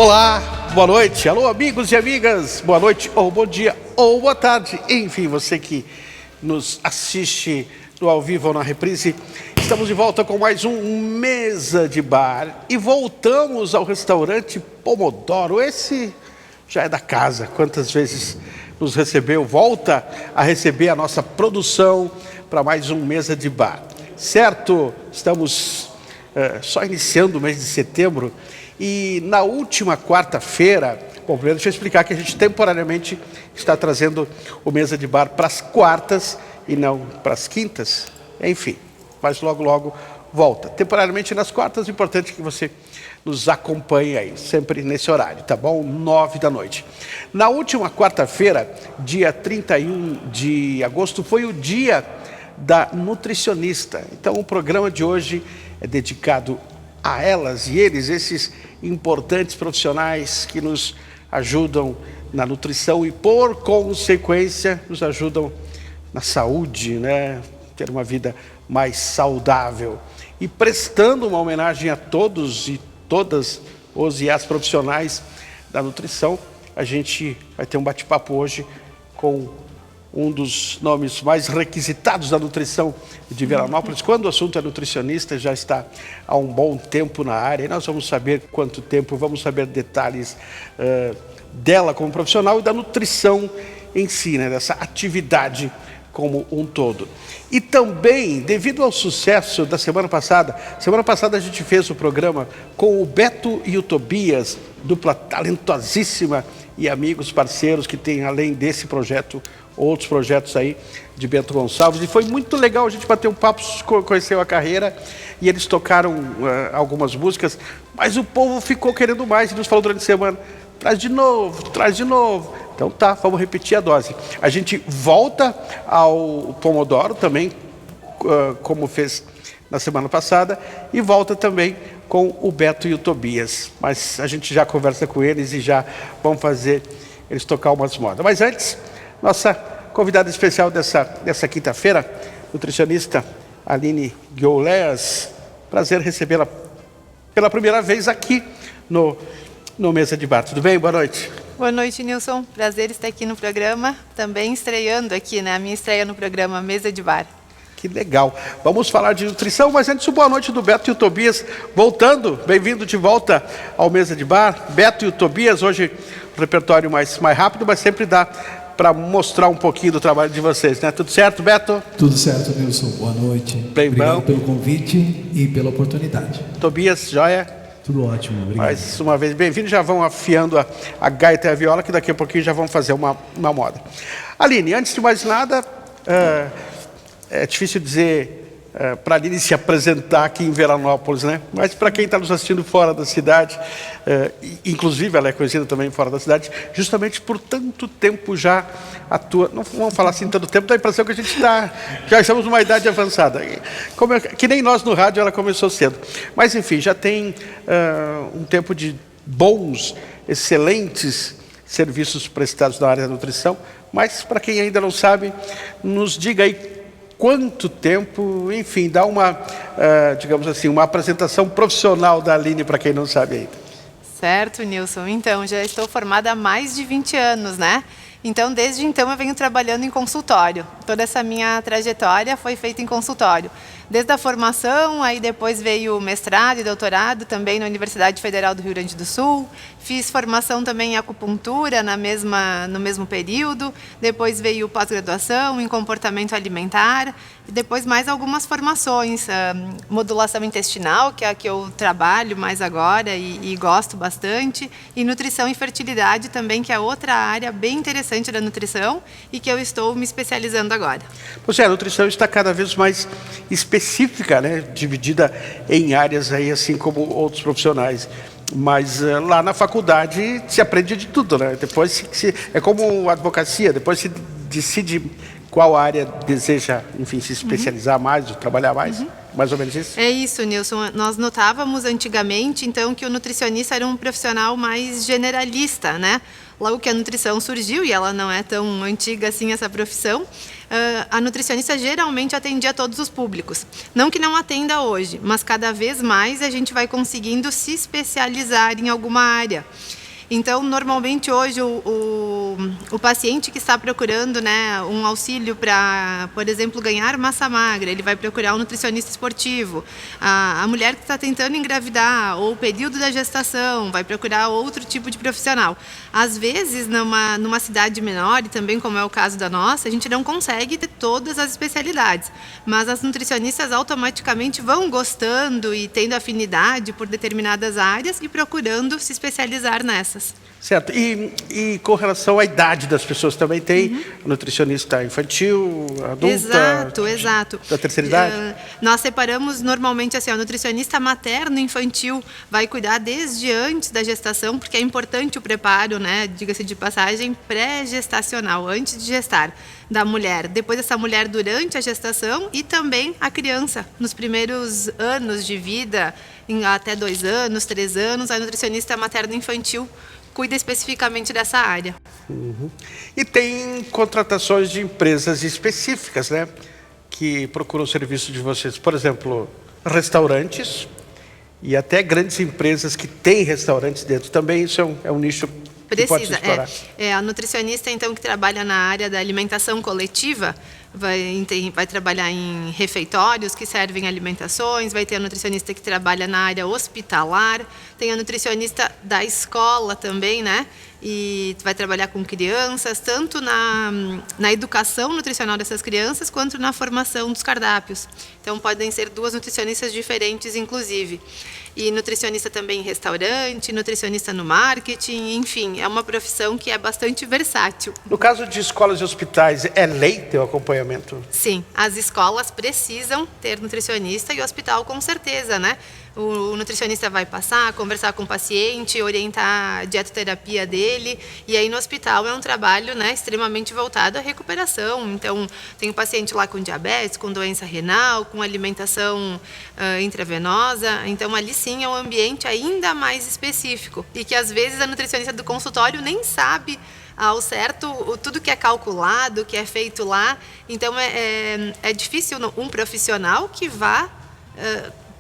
Olá, boa noite, alô amigos e amigas, boa noite ou bom dia ou boa tarde, enfim, você que nos assiste no ao vivo ou na reprise. Estamos de volta com mais um Mesa de Bar e voltamos ao restaurante Pomodoro. Esse já é da casa, quantas vezes nos recebeu, volta a receber a nossa produção para mais um Mesa de Bar, certo? Estamos só iniciando o mês de setembro. E na última quarta-feira, bom, primeiro deixa eu explicar que a gente temporariamente está trazendo o Mesa de Bar para as quartas e não para as quintas, enfim, mas logo volta. Temporariamente nas quartas, importante que você nos acompanhe aí, sempre nesse horário, tá bom? 9 da noite. Na última quarta-feira, dia 31 de agosto, foi o dia da nutricionista. Então o programa de hoje é dedicado a elas e eles, esses importantes profissionais que nos ajudam na nutrição e, por consequência, nos ajudam na saúde, né? Ter uma vida mais saudável. E prestando uma homenagem a todos e todas os e as profissionais da nutrição, a gente vai ter um bate-papo hoje com um dos nomes mais requisitados da nutrição de Veranópolis. Quando o assunto é nutricionista, já está há um bom tempo na área. E nós vamos saber quanto tempo, vamos saber detalhes dela como profissional e da nutrição em si, né, dessa atividade como um todo. E também, devido ao sucesso da semana passada a gente fez o programa com o Beto e o Tobias, dupla talentosíssima e amigos, parceiros que tem, além desse projeto, outros projetos aí de Bento Gonçalves, e foi muito legal a gente bater um papo, conheceu a carreira, e eles tocaram algumas músicas, mas o povo ficou querendo mais, e nos falou durante a semana, traz de novo, então tá, vamos repetir a dose. A gente volta ao Pomodoro também, como fez na semana passada, e volta também com o Beto e o Tobias, mas a gente já conversa com eles e já vamos fazer eles tocar umas modas. Mas antes, nossa convidada especial dessa quinta-feira, nutricionista Aline Guioleas. Prazer recebê-la pela primeira vez aqui no Mesa de Bar. Tudo bem? Boa noite. Boa noite, Nilson. Prazer estar aqui no programa, também estreando aqui, né? A minha estreia no programa Mesa de Bar. Que legal. Vamos falar de nutrição, mas antes, boa noite do Beto e o Tobias. Voltando, bem-vindo de volta ao Mesa de Bar. Beto e o Tobias, hoje o repertório mais rápido, mas sempre dá para mostrar um pouquinho do trabalho de vocês, né? Tudo certo, Beto? Tudo certo, Nilson. Boa noite. Bem obrigado bom. Pelo convite e pela oportunidade. Tobias, joia? Tudo ótimo, obrigado. Mais uma vez, bem-vindo. Já vão afiando a gaita e a viola, que daqui a pouquinho já vão fazer uma moda. Aline, antes de mais nada, é difícil dizer para a Aline se apresentar aqui em Veranópolis, né? Mas para quem está nos assistindo fora da cidade, inclusive ela é conhecida também fora da cidade, justamente por tanto tempo já atua, não vamos falar assim tanto tempo, dá a impressão que a gente já estamos numa idade avançada. Que nem nós no rádio, ela começou cedo. Mas enfim, já tem um tempo de bons, excelentes serviços prestados na área da nutrição, mas para quem ainda não sabe, nos diga aí quanto tempo, enfim, dá uma, digamos assim, uma apresentação profissional da Aline para quem não sabe ainda. Certo, Nilson. Então, já estou formada há mais de 20 anos, né? Então, desde então, eu venho trabalhando em consultório. Toda essa minha trajetória foi feita em consultório. Desde a formação, aí depois veio o mestrado e doutorado também na Universidade Federal do Rio Grande do Sul. Fiz formação também em acupuntura no mesmo período. Depois veio pós-graduação em comportamento alimentar. E depois mais algumas formações, modulação intestinal, que é a que eu trabalho mais agora e gosto bastante. E nutrição e fertilidade também, que é outra área bem interessante da nutrição e que eu estou me especializando agora. Pois é, a nutrição está cada vez mais específica, né? Dividida em áreas aí, assim como outros profissionais. Mas lá na faculdade se aprende de tudo, né? Depois é como a advocacia, depois se decide qual área deseja, enfim, se especializar mais, ou trabalhar mais. Mais ou menos isso? É isso, Nilson. Nós notávamos antigamente, então, que o nutricionista era um profissional mais generalista, né? Logo que a nutrição surgiu, e ela não é tão antiga assim, essa profissão, a nutricionista geralmente atendia todos os públicos. Não que não atenda hoje, mas cada vez mais a gente vai conseguindo se especializar em alguma área. Então, normalmente hoje o paciente que está procurando, né, um auxílio para, por exemplo, ganhar massa magra, ele vai procurar um nutricionista esportivo. A mulher que está tentando engravidar ou o período da gestação vai procurar outro tipo de profissional. Às vezes, numa cidade menor, e também como é o caso da nossa, a gente não consegue ter todas as especialidades, mas as nutricionistas automaticamente vão gostando e tendo afinidade por determinadas áreas e procurando se especializar nessas. Certo. E com relação à idade das pessoas, também tem nutricionista infantil, adulta? Exato. Da terceira idade? Nós separamos normalmente assim, o nutricionista materno-infantil vai cuidar desde antes da gestação, porque é importante o preparo, né, diga-se de passagem, pré-gestacional, antes de gestar, da mulher. Depois essa mulher durante a gestação e também a criança, nos primeiros anos de vida, em até 2 anos, 3 anos, a nutricionista materno-infantil cuida especificamente dessa área. E tem contratações de empresas específicas, né, que procuram o serviço de vocês. Por exemplo, restaurantes e até grandes empresas que têm restaurantes dentro. Também isso é um nicho que pode se explorar. A nutricionista, então, que trabalha na área da alimentação coletiva, vai trabalhar em refeitórios que servem alimentações, vai ter a nutricionista que trabalha na área hospitalar, tem a nutricionista da escola também, né? E vai trabalhar com crianças, tanto na educação nutricional dessas crianças, quanto na formação dos cardápios. Então, podem ser 2 nutricionistas diferentes, inclusive. E nutricionista também em restaurante, nutricionista no marketing, enfim, é uma profissão que é bastante versátil. No caso de escolas e hospitais, é lei ter o acompanhamento? Sim, as escolas precisam ter nutricionista e o hospital com certeza, né? O nutricionista vai passar, conversar com o paciente, orientar a dietoterapia dele. E aí no hospital é um trabalho, né, extremamente voltado à recuperação. Então, tem um paciente lá com diabetes, com doença renal, com alimentação intravenosa. Então, ali sim é um ambiente ainda mais específico. E que às vezes a nutricionista do consultório nem sabe ao certo tudo que é calculado, que é feito lá. Então, é difícil um profissional que vá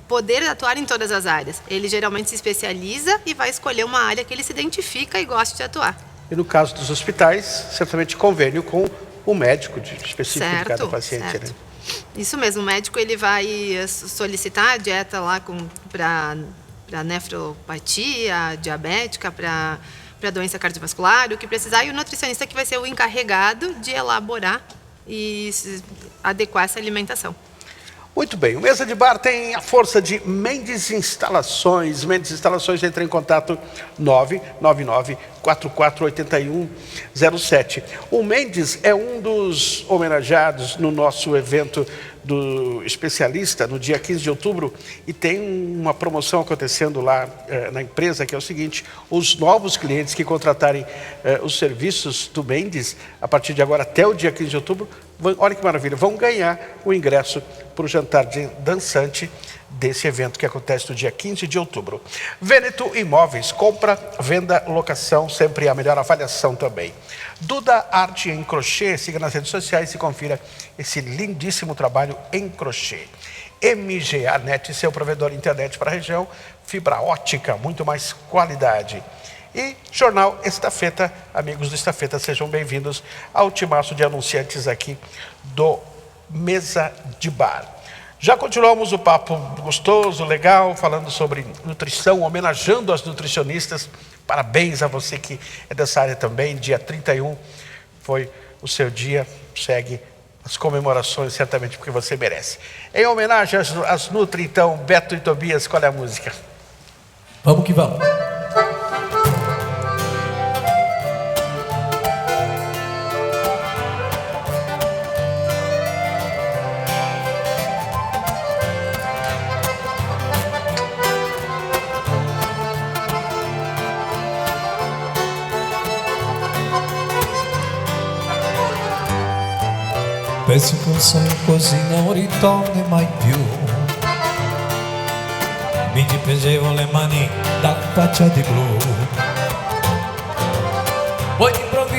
poder atuar em todas as áreas. Ele geralmente se especializa e vai escolher uma área que ele se identifica e gosta de atuar. E no caso dos hospitais, certamente convênio com o médico específico de cada paciente. Certo. Né? Isso mesmo, o médico ele vai solicitar a dieta lá para nefropatia diabética, para doença cardiovascular, o que precisar, e o nutricionista que vai ser o encarregado de elaborar e adequar essa alimentação. Muito bem, o Mesa de Bar tem a força de Mendes Instalações. Mendes Instalações, entra em contato 999-448107. O Mendes é um dos homenageados no nosso evento do especialista, no dia 15 de outubro, e tem uma promoção acontecendo lá na empresa, que é o seguinte: os novos clientes que contratarem os serviços do Mendes, a partir de agora até o dia 15 de outubro, olha que maravilha, vão ganhar o ingresso para o jantar dançante desse evento que acontece no dia 15 de outubro. Vêneto Imóveis, compra, venda, locação, sempre a melhor avaliação também. Duda Arte em Crochê, siga nas redes sociais e confira esse lindíssimo trabalho em crochê. MGA Net, seu provedor de internet para a região, fibra ótica, muito mais qualidade. E Jornal Estafeta, amigos do Estafeta, sejam bem-vindos ao timaço de anunciantes aqui do Mesa de Bar. Já continuamos o papo gostoso, legal, falando sobre nutrição, homenageando as nutricionistas. Parabéns a você que é dessa área também. Dia 31 foi o seu dia, segue as comemorações certamente porque você merece. Em homenagem às Nutri, então, Beto e Tobias, qual é a música? Vamos que vamos. Penso che un sogno così non ritorni mai più. Mi dipingevo le mani da faccia di blu.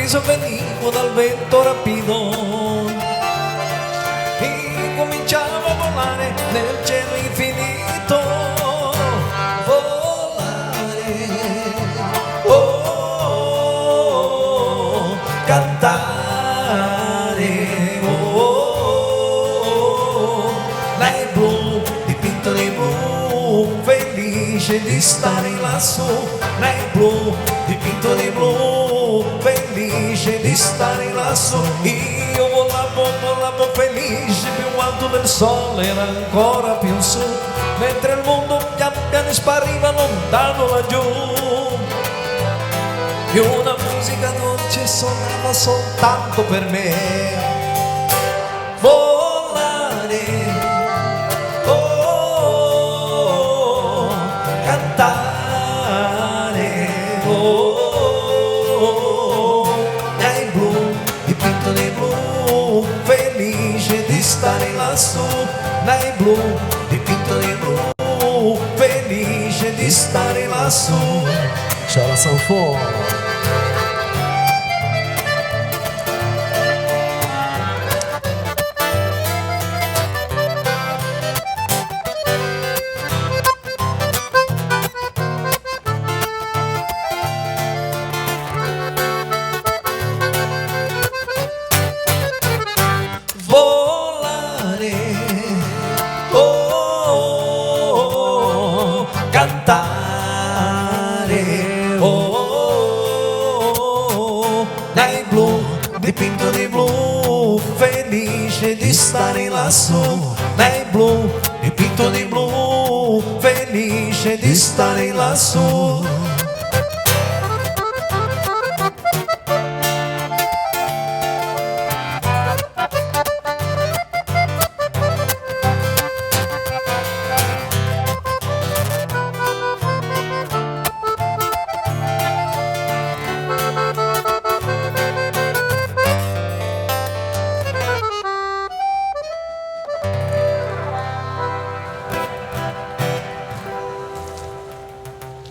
sorriso venivo dal vento rapido e cominciavo a volare nel cielo infinito, volare, oh, cantare, oh, lei blu, dipinto di blu, felice di stare lassù, lei blu, dipinto di blu, felice di stare lassù. Io volavo, volavo felice, più alto del sole era ancora più su, mentre il mondo pian piano spariva lontano laggiù. E una musica dolce suonava soltanto per me. Volare, oh, cantare, oh, dai blu, dipinto di blu, felice di stare lassù, dai blu, dipinto di blu, felice di stare lassù. C'è la sanfona. Cantare, oh, dai blu, dipinto di blu, felice di stare lassù, dai blu, dipinto di blu, felice di stare lassù.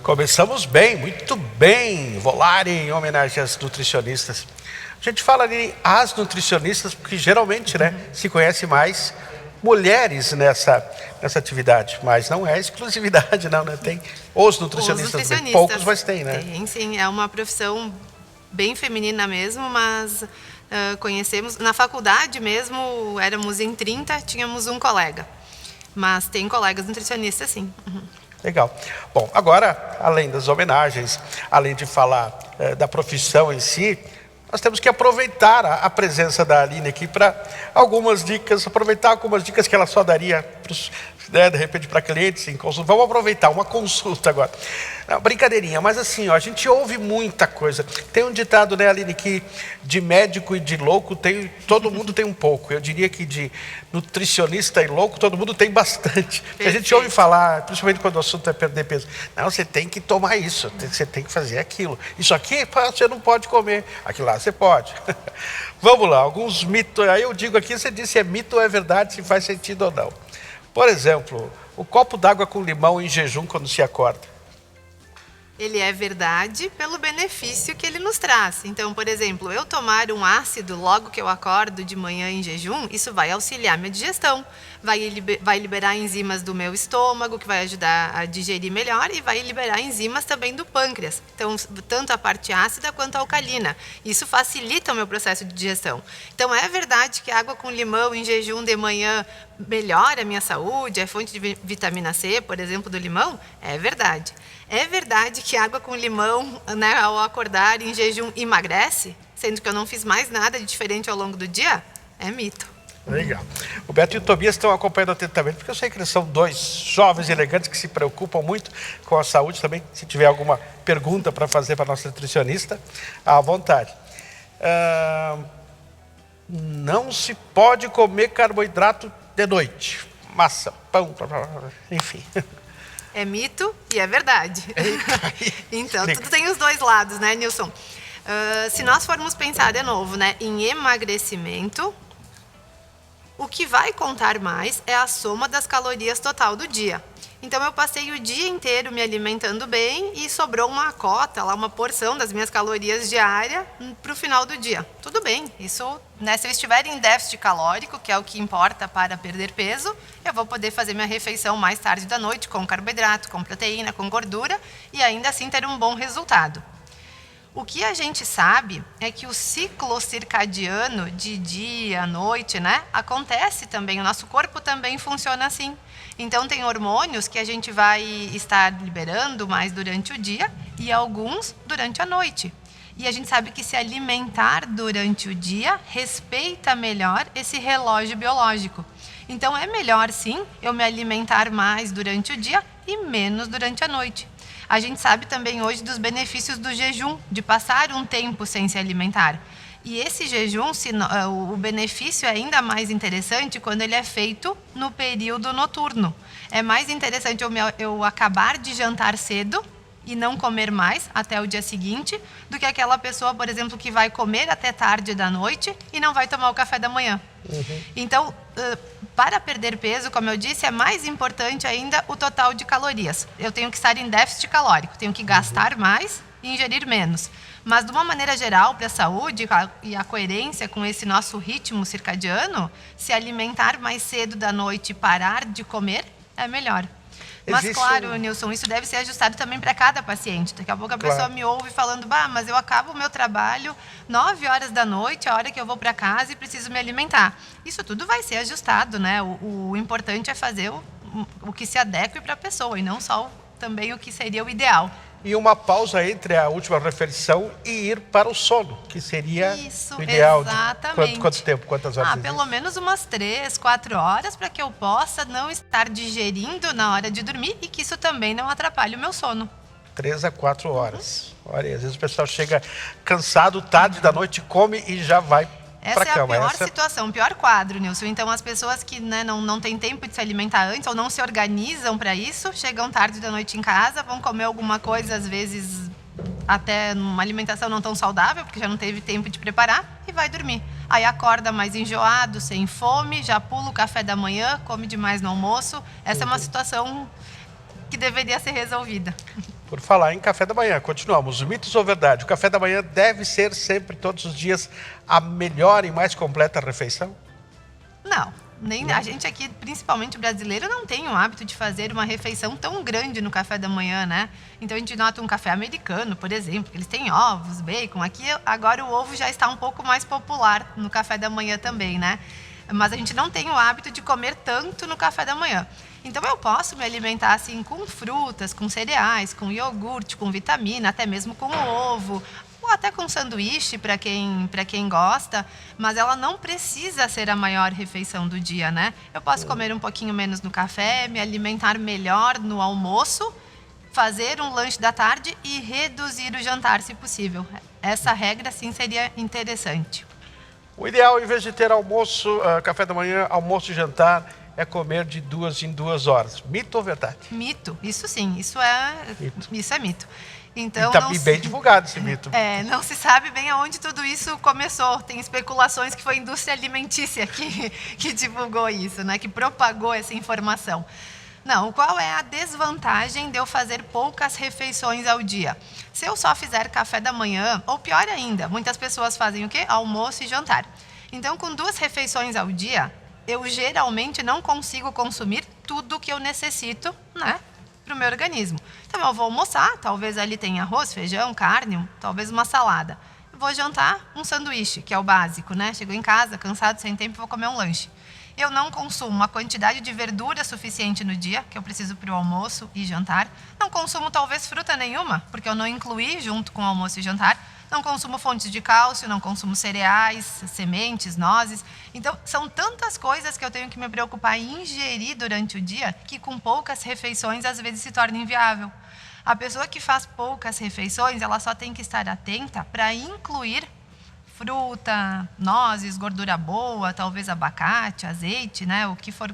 Começamos bem, muito bem. Volare em homenagem às nutricionistas. A gente fala ali as nutricionistas porque geralmente, né, se conhece mais mulheres nessa atividade, mas não é exclusividade, não, né? Tem os nutricionistas, bem poucos, mas tem, né? Tem, sim. É uma profissão bem feminina mesmo, mas conhecemos na faculdade mesmo, éramos em 30, tínhamos um colega, mas tem colegas nutricionistas, sim. Uhum. Legal. Bom, agora, além das homenagens, além de falar da profissão em si, nós temos que aproveitar a presença da Aline aqui para algumas dicas, aproveitar algumas dicas que ela só daria, né, de repente, para clientes em consulta. Vamos aproveitar uma consulta agora. Não, brincadeirinha, mas assim, ó, a gente ouve muita coisa. Tem um ditado, né, Aline, que de médico e de louco todo mundo tem um pouco. Eu diria que de nutricionista e louco todo mundo tem bastante. A gente ouve falar, principalmente quando o assunto é perder peso. Não, você tem que tomar isso, você tem que fazer aquilo. Isso aqui você não pode comer, aquilo lá você pode. Vamos lá, alguns mitos. Aí eu digo aqui, você diz se é mito ou é verdade, se faz sentido ou não. Por exemplo, o copo d'água com limão em jejum quando se acorda. Ele é verdade pelo benefício que ele nos traz. Então, por exemplo, eu tomar um ácido logo que eu acordo de manhã em jejum, isso vai auxiliar minha digestão, vai liberar enzimas do meu estômago, que vai ajudar a digerir melhor, e vai liberar enzimas também do pâncreas. Então, tanto a parte ácida quanto a alcalina. Isso facilita o meu processo de digestão. Então, é verdade que água com limão em jejum de manhã melhora a minha saúde, é fonte de vitamina C, por exemplo, do limão? É verdade. É verdade que água com limão, né, ao acordar em jejum emagrece, sendo que eu não fiz mais nada de diferente ao longo do dia? É mito. Legal. O Beto e o Tobias estão acompanhando atentamente, porque eu sei que eles são dois jovens elegantes que se preocupam muito com a saúde também. Se tiver alguma pergunta para fazer para a nossa nutricionista, à vontade. Não se pode comer carboidrato de noite. Massa, pão, enfim. É mito e é verdade. Então, tudo tem os dois lados, né, Nilson? Se nós formos pensar de novo, né, em emagrecimento, o que vai contar mais é a soma das calorias total do dia. Então eu passei o dia inteiro me alimentando bem e sobrou uma cota, lá uma porção das minhas calorias diárias para o final do dia. Tudo bem, isso, né, se eu estiver em déficit calórico, que é o que importa para perder peso, eu vou poder fazer minha refeição mais tarde da noite com carboidrato, com proteína, com gordura e ainda assim ter um bom resultado. O que a gente sabe é que o ciclo circadiano de dia, noite, né, acontece também, o nosso corpo também funciona assim. Então, tem hormônios que a gente vai estar liberando mais durante o dia e alguns durante a noite. E a gente sabe que se alimentar durante o dia respeita melhor esse relógio biológico. Então, é melhor, sim, eu me alimentar mais durante o dia e menos durante a noite. A gente sabe também hoje dos benefícios do jejum, de passar um tempo sem se alimentar. E esse jejum, o benefício é ainda mais interessante quando ele é feito no período noturno. É mais interessante eu acabar de jantar cedo e não comer mais até o dia seguinte, do que aquela pessoa, por exemplo, que vai comer até tarde da noite e não vai tomar o café da manhã. Então, para perder peso, como eu disse, é mais importante ainda o total de calorias. Eu tenho que estar em déficit calórico, tenho que gastar mais e ingerir menos. Mas, de uma maneira geral, para a saúde e a coerência com esse nosso ritmo circadiano, se alimentar mais cedo da noite e parar de comer é melhor. Mas, claro, Nilson, isso deve ser ajustado também para cada paciente. Daqui a pouco a pessoa me ouve falando, mas eu acabo o meu trabalho 9 horas da noite, a hora que eu vou para casa e preciso me alimentar. Isso tudo vai ser ajustado, né? O importante é fazer o que se adeque para a pessoa e não só também o que seria o ideal. E uma pausa entre a última refeição e ir para o sono, que seria isso, o ideal. Exatamente. Quanto tempo? Quantas horas? Pelo menos umas 3, 4 horas, para que eu possa não estar digerindo na hora de dormir e que isso também não atrapalhe o meu sono. 3 a 4 horas. Olha, às vezes o pessoal chega cansado, tarde da noite, come e já vai para Essa é a cama. pior situação, o pior quadro, Nilson. Então, as pessoas que, né, não têm tempo de se alimentar antes ou não se organizam para isso, chegam tarde da noite em casa, vão comer alguma coisa, às vezes até uma alimentação não tão saudável, porque já não teve tempo de preparar, e vai dormir. Aí acorda mais enjoado, sem fome, já pula o café da manhã, come demais no almoço. Essa é uma situação que deveria ser resolvida. Por falar em café da manhã, continuamos. Mitos ou verdade? O café da manhã deve ser sempre, todos os dias, a melhor e mais completa refeição? Não. A gente aqui, principalmente brasileiro, não tem o hábito de fazer uma refeição tão grande no café da manhã, né? Então a gente nota um café americano, por exemplo, que eles têm ovos, bacon. Aqui agora o ovo já está um pouco mais popular no café da manhã também, né? Mas a gente não tem o hábito de comer tanto no café da manhã. Então eu posso me alimentar assim com frutas, com cereais, com iogurte, com vitamina, até mesmo com ovo, ou até com sanduíche para quem gosta, mas ela não precisa ser a maior refeição do dia, né? Eu posso comer um pouquinho menos no café, me alimentar melhor no almoço, fazer um lanche da tarde e reduzir o jantar, se possível. Essa regra, sim, seria interessante. O ideal, em vez de ter almoço, café da manhã, almoço e jantar, é comer de 2 em 2 horas. Mito ou verdade? Mito, isso sim, isso é mito. Então, e está bem divulgado esse mito. Não se sabe bem aonde tudo isso começou. Tem especulações que foi a indústria alimentícia que divulgou isso, né? Que propagou essa informação. Não, qual é a desvantagem de eu fazer poucas refeições ao dia? Se eu só fizer café da manhã, ou pior ainda, muitas pessoas fazem o quê? Almoço e jantar. Então, com 2 refeições ao dia, eu geralmente não consigo consumir tudo que eu necessito, né, para o meu organismo. Então, eu vou almoçar, talvez ali tenha arroz, feijão, carne, talvez uma salada. Eu vou jantar um sanduíche, que é o básico, né? Chego em casa, cansado, sem tempo, vou comer um lanche. Eu não consumo uma quantidade de verdura suficiente no dia, que eu preciso para o almoço e jantar. Não consumo talvez fruta nenhuma, porque eu não incluí junto com o almoço e jantar. Não consumo fontes de cálcio, não consumo cereais, sementes, nozes. Então, são tantas coisas que eu tenho que me preocupar em ingerir durante o dia, que com poucas refeições, às vezes, se torna inviável. A pessoa que faz poucas refeições, ela só tem que estar atenta para incluir fruta, nozes, gordura boa, talvez abacate, azeite, né? O que for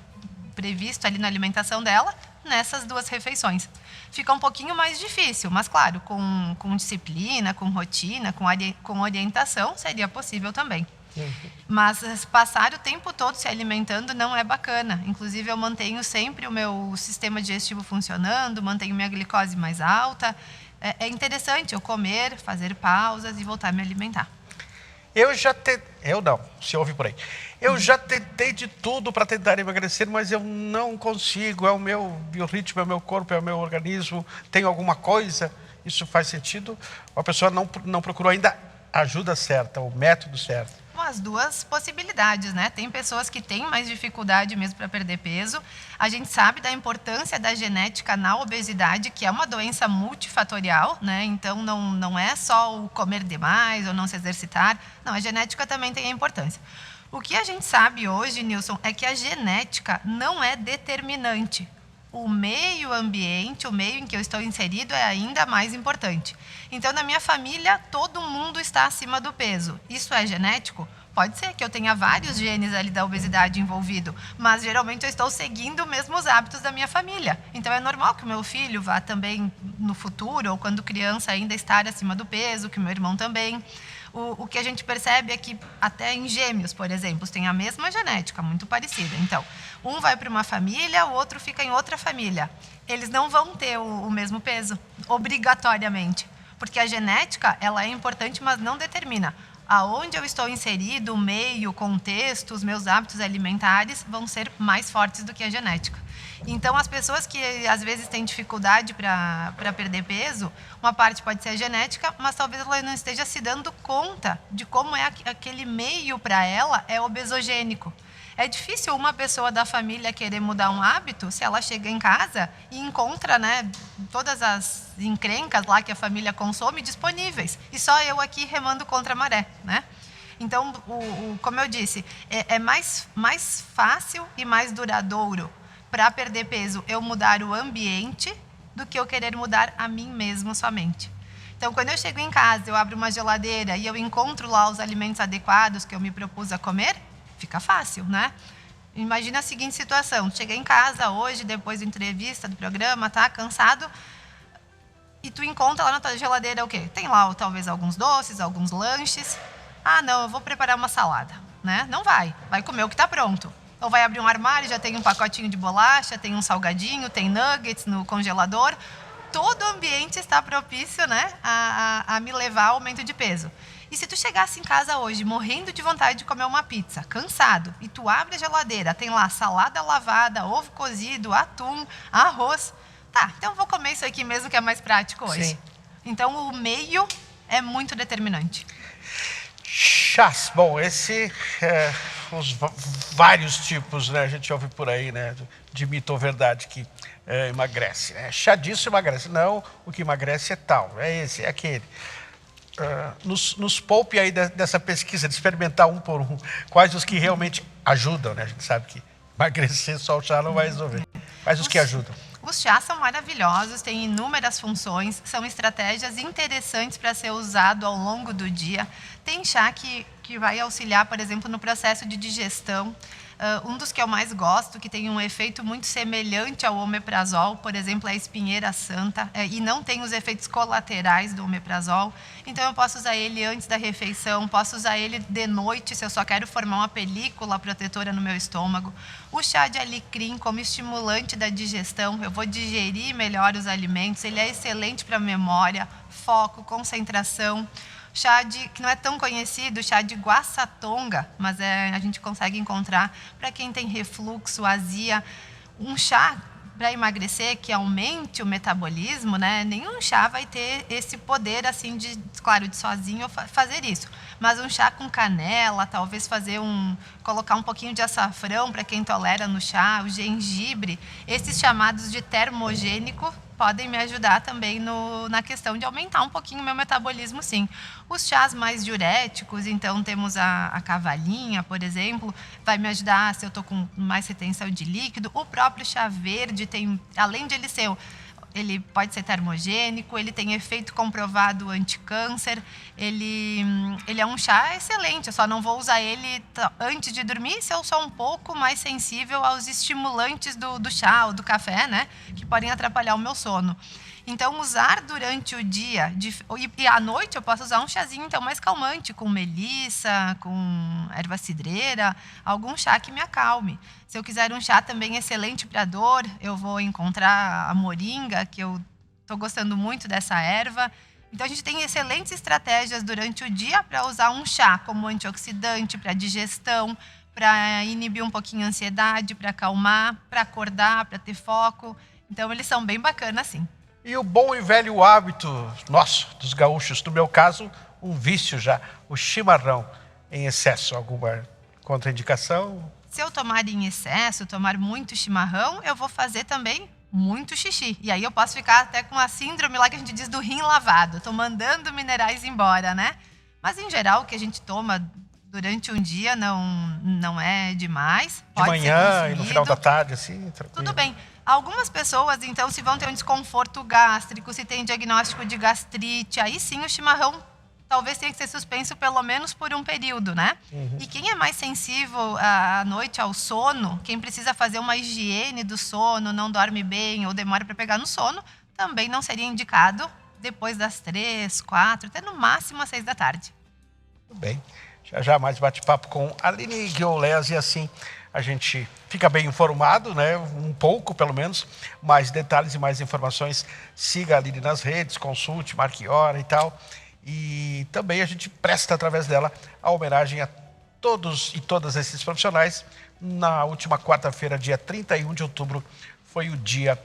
previsto ali na alimentação dela, nessas 2 refeições. Fica um pouquinho mais difícil, mas claro, com disciplina, com rotina, com orientação, seria possível também. Mas passar o tempo todo se alimentando não é bacana. Inclusive, eu mantenho sempre o meu sistema digestivo funcionando, mantenho minha glicose mais alta. É interessante eu comer, fazer pausas e voltar a me alimentar. Eu não, se ouve por aí. Eu já tentei de tudo para tentar emagrecer, mas eu não consigo. É o meu biorritmo, é o meu corpo, é o meu organismo. Tem alguma coisa? Isso faz sentido? Ou a pessoa não procurou ainda a ajuda certa, o método certo? As duas possibilidades, né? Tem pessoas que têm mais dificuldade mesmo para perder peso. A gente sabe da importância da genética na obesidade, que é uma doença multifatorial, né? Então, não é só o comer demais ou não se exercitar. Não, a genética também tem a importância. O que a gente sabe hoje, Nilson, é que a genética não é determinante. O meio ambiente, o meio em que eu estou inserido é ainda mais importante. Então, na minha família, todo mundo está acima do peso. Isso é genético? Pode ser que eu tenha vários genes ali da obesidade envolvido, mas geralmente eu estou seguindo os mesmos hábitos da minha família. Então, é normal que o meu filho vá também no futuro, ou quando criança ainda estar acima do peso, que o meu irmão também. O que a gente percebe é que até em gêmeos, por exemplo, tem a mesma genética, muito parecida. Então, um vai para uma família, o outro fica em outra família. Eles não vão ter o mesmo peso, obrigatoriamente. Porque a genética, ela é importante, mas não determina. Aonde eu estou inserido, o meio, o contexto, os meus hábitos alimentares vão ser mais fortes do que a genética. Então, as pessoas que às vezes têm dificuldade para perder peso, uma parte pode ser a genética, mas talvez ela não esteja se dando conta de como é aquele meio para ela é obesogênico. É difícil uma pessoa da família querer mudar um hábito se ela chega em casa e encontra, né, todas as encrencas lá que a família consome disponíveis. E só eu aqui remando contra a maré, né? Então, como eu disse, é mais fácil e mais duradouro para perder peso eu mudar o ambiente do que eu querer mudar a mim mesmo somente. Então, quando eu chego em casa, eu abro uma geladeira e eu encontro lá os alimentos adequados que eu me propus a comer, fica fácil, né? Imagina a seguinte situação: cheguei em casa hoje, depois da entrevista do programa, tá cansado, e tu encontra lá na tua geladeira o quê? Tem lá talvez alguns doces, alguns lanches. Ah, não, eu vou preparar uma salada, né? Não vai comer o que está pronto. Ou vai abrir um armário, já tem um pacotinho de bolacha, tem um salgadinho, tem nuggets no congelador. Todo o ambiente está propício, né, a me levar ao aumento de peso. E se tu chegasse em casa hoje morrendo de vontade de comer uma pizza, cansado, e tu abre a geladeira, tem lá salada lavada, ovo cozido, atum, arroz. Tá, então eu vou comer isso aqui mesmo que é mais prático hoje. Sim. Então o meio é muito determinante. Chás. Bom, os vários tipos, né, a gente ouve por aí, né, de mito ou verdade que emagrece. Né? Chá disso emagrece. Não, o que emagrece é tal, é esse, é aquele. Nos poupe aí dessa pesquisa, de experimentar um por um, quais os que realmente ajudam, né? A gente sabe que emagrecer só o chá não vai resolver. Quais os que ajudam? Os chás são maravilhosos, têm inúmeras funções, são estratégias interessantes para ser usado ao longo do dia. Tem chá que vai auxiliar, por exemplo, no processo de digestão. Um dos que eu mais gosto, que tem um efeito muito semelhante ao omeprazol, por exemplo, é a espinheira santa, e não tem os efeitos colaterais do omeprazol. Então, eu posso usar ele antes da refeição, posso usar ele de noite, se eu só quero formar uma película protetora no meu estômago. O chá de alecrim, como estimulante da digestão, eu vou digerir melhor os alimentos, ele é excelente para memória, foco, concentração. Chá que não é tão conhecido, chá de guaçatonga, mas a gente consegue encontrar para quem tem refluxo, azia. Um chá para emagrecer que aumente o metabolismo, né? Nenhum chá vai ter esse poder assim de sozinho fazer isso. Mas um chá com canela, talvez colocar um pouquinho de açafrão para quem tolera no chá, o gengibre, esses chamados de termogênico podem me ajudar também na questão de aumentar um pouquinho o meu metabolismo, sim. Os chás mais diuréticos, então temos a cavalinha, por exemplo, vai me ajudar se eu estou com mais retenção de líquido. O próprio chá verde além de ele pode ser termogênico, ele tem efeito comprovado anticâncer, ele é um chá excelente, eu só não vou usar ele antes de dormir se eu sou um pouco mais sensível aos estimulantes do chá ou do café, né, que podem atrapalhar o meu sono. Então, usar durante o dia e à noite eu posso usar um chazinho então mais calmante, com melissa, com erva cidreira, algum chá que me acalme. Se eu quiser um chá também excelente para dor, eu vou encontrar a moringa, que eu estou gostando muito dessa erva. Então, a gente tem excelentes estratégias durante o dia para usar um chá como antioxidante, para digestão, para inibir um pouquinho a ansiedade, para acalmar, para acordar, para ter foco. Então, eles são bem bacanas, sim. E o bom e velho hábito nosso, dos gaúchos, no meu caso, um vício já, o chimarrão em excesso. Alguma contraindicação? Se eu tomar em excesso, tomar muito chimarrão, eu vou fazer também muito xixi. E aí eu posso ficar até com a síndrome lá que a gente diz do rim lavado. Tô mandando minerais embora, né? Mas, em geral, o que a gente toma durante um dia não é demais. De manhã e no final da tarde, assim, tranquilo. Tudo bem. Algumas pessoas, então, se vão ter um desconforto gástrico, se tem diagnóstico de gastrite, aí sim o chimarrão talvez tenha que ser suspenso pelo menos por um período, né? E quem é mais sensível à noite ao sono, quem precisa fazer uma higiene do sono, não dorme bem ou demora para pegar no sono, também não seria indicado depois das 3, 4, até no máximo às 6 da tarde. Tudo bem. Já mais bate-papo com a Aline Guiolés e assim a gente fica bem informado, né? Um pouco, pelo menos. Mais detalhes e mais informações, siga a Aline nas redes, consulte, marque hora e tal. E também a gente presta, através dela, a homenagem a todos e todas esses profissionais. Na última quarta-feira, dia 31 de outubro, foi o dia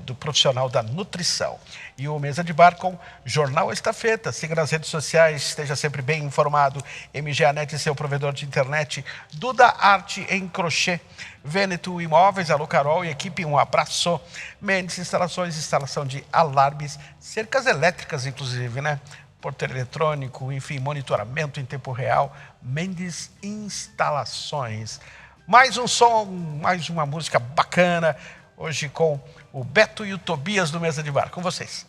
do profissional da nutrição. E o Mesa de Bar com Jornal Estafeta. Siga nas redes sociais, esteja sempre bem informado. MGAnet, seu provedor de internet. Duda Arte em Crochê. Veneto Imóveis, Alô Carol e equipe, um abraço. Mendes Instalações, instalação de alarmes, cercas elétricas, inclusive, né? Porteiro eletrônico, enfim, monitoramento em tempo real. Mendes Instalações. Mais um som, mais uma música bacana. Hoje com o Beto e o Tobias do Mesa de Bar. Com vocês.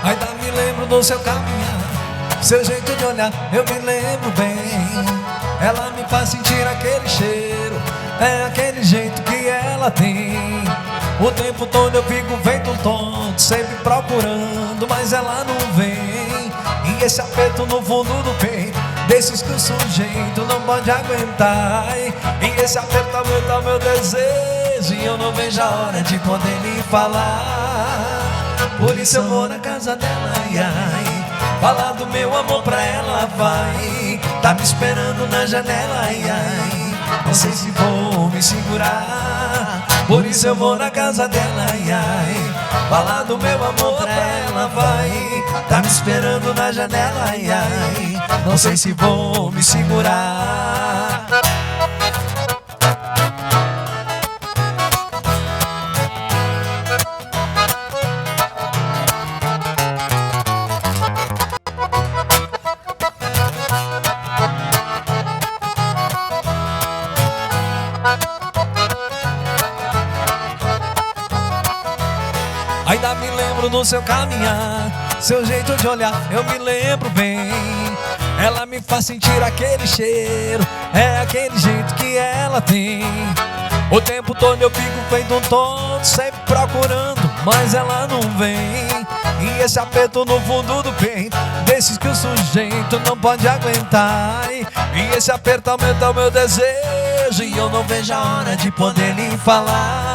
Ainda me lembro do seu caminhar, seu jeito de olhar, eu me lembro bem. Ela me faz sentir aquele cheiro, é aquele jeito que ela tem. O tempo todo eu fico feito um tonto, sempre procurando, mas ela não vem. E esse aperto no fundo do peito, desses que o sujeito não pode aguentar. E esse aperto aumenta meu desejo, e eu não vejo a hora de poder lhe falar. Por isso eu vou na casa dela, ai, ai, falar do meu amor pra ela, vai. Tá me esperando na janela, ai, ai, não sei se vou me segurar. Por isso eu vou na casa dela, ai, ai, falar do meu amor pra ela, vai. Tá me esperando na janela, ai, ai, não sei se vou me segurar. Ainda me lembro do seu caminhar, seu jeito de olhar, eu me lembro bem. Ela me faz sentir aquele cheiro, é aquele jeito que ela tem. O tempo todo eu fico feito um tonto, sempre procurando, mas ela não vem. E esse aperto no fundo do peito, desses que o sujeito não pode aguentar. E esse aperto aumenta o meu desejo, e eu não vejo a hora de poder lhe falar.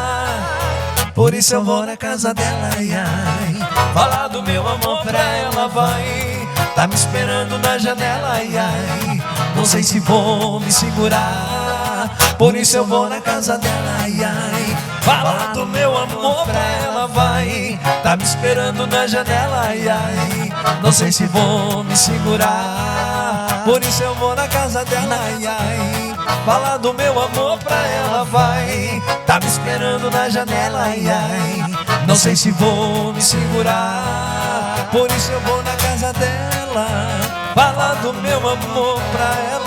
Por isso eu vou na casa dela, ai, ai, falar do meu amor pra ela, vai. Tá me esperando na janela, ai, ai, não sei se vou me segurar. Por isso eu vou na casa dela, ai, ai, falar do meu amor pra ela, vai. Tá me esperando na janela, ai, ai, não sei se vou me segurar. Por isso eu vou na casa dela, ai, ai, falar do meu amor pra ela, vai. Tá me esperando na janela, ai, ai, não sei se vou me segurar. Por isso eu vou na casa dela, falar do meu amor pra ela.